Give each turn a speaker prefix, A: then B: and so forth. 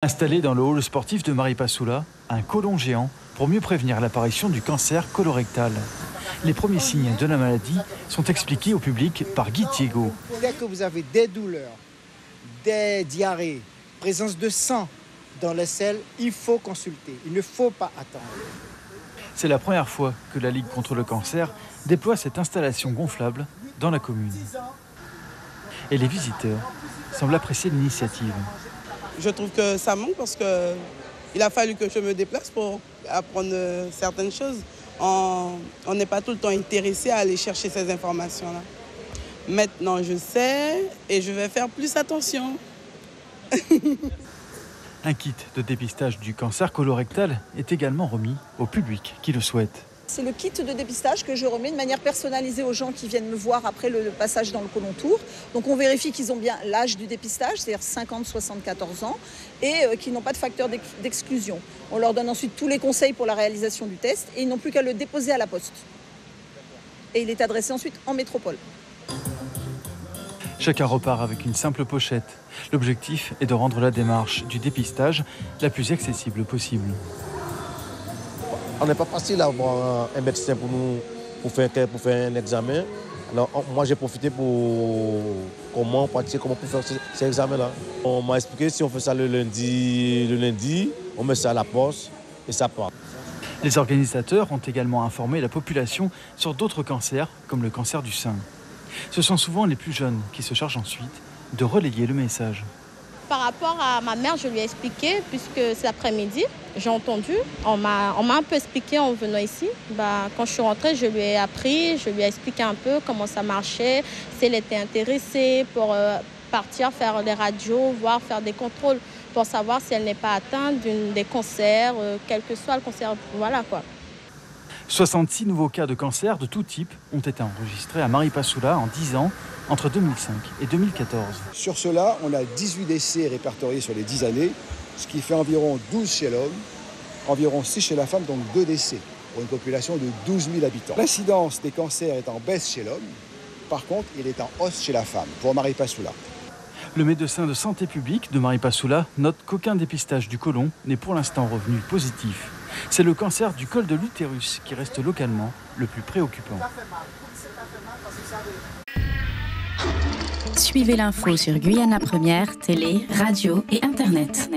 A: Installé dans le hall sportif de Maripasoula, un côlon géant pour mieux prévenir l'apparition du cancer colorectal. Les premiers signes de la maladie sont expliqués au public par Guy Thiégo.
B: Dès que vous avez des douleurs, des diarrhées, présence de sang dans les selles, il faut consulter. Il ne faut pas attendre.
A: C'est la première fois que la Ligue contre le cancer déploie cette installation gonflable dans la commune. Et les visiteurs semblent apprécier l'initiative.
C: Je trouve que ça manque parce qu'il a fallu que je me déplace pour apprendre certaines choses. On n'est pas tout le temps intéressé à aller chercher ces informations-là. Maintenant, je sais et je vais faire plus attention.
A: Un kit de dépistage du cancer colorectal est également remis au public qui le souhaite.
D: C'est le kit de dépistage que je remets de manière personnalisée aux gens qui viennent me voir après le passage dans le côlon tour. Donc on vérifie qu'ils ont bien l'âge du dépistage, c'est-à-dire 50-74 ans, et qu'ils n'ont pas de facteur d'exclusion. On leur donne ensuite tous les conseils pour la réalisation du test et ils n'ont plus qu'à le déposer à la poste. Et il est adressé ensuite en métropole.
A: Chacun repart avec une simple pochette. L'objectif est de rendre la démarche du dépistage la plus accessible possible.
E: On n'est pas facile à avoir un médecin pour faire un examen. Alors, moi, j'ai profité pour comment faire ces examens-là. On m'a expliqué si on fait ça le lundi, on met ça à la poste et ça part.
A: Les organisateurs ont également informé la population sur d'autres cancers, comme le cancer du sein. Ce sont souvent les plus jeunes qui se chargent ensuite de relayer le message.
F: Par rapport à ma mère, je lui ai expliqué, puisque c'est l'après-midi, j'ai entendu. On m'a un peu expliqué en venant ici. Quand je suis rentrée, je lui ai appris, je lui ai expliqué un peu comment ça marchait, si elle était intéressée pour partir faire des radios, voire faire des contrôles, pour savoir si elle n'est pas atteinte des cancers, quel que soit le cancer. Voilà quoi.
A: 66 nouveaux cas de cancer de tout type ont été enregistrés à Maripasoula en 10 ans, entre 2005 et 2014.
G: Sur cela, on a 18 décès répertoriés sur les 10 années, ce qui fait environ 12 chez l'homme, environ 6 chez la femme, donc 2 décès, pour une population de 12 000 habitants. L'incidence des cancers est en baisse chez l'homme, par contre, il est en hausse chez la femme, pour Maripasoula.
A: Le médecin de santé publique de Maripasoula note qu'aucun dépistage du côlon n'est pour l'instant revenu positif. C'est le cancer du col de l'utérus qui reste localement le plus préoccupant.
H: Suivez l'info sur Guyana Première, télé, radio et Internet.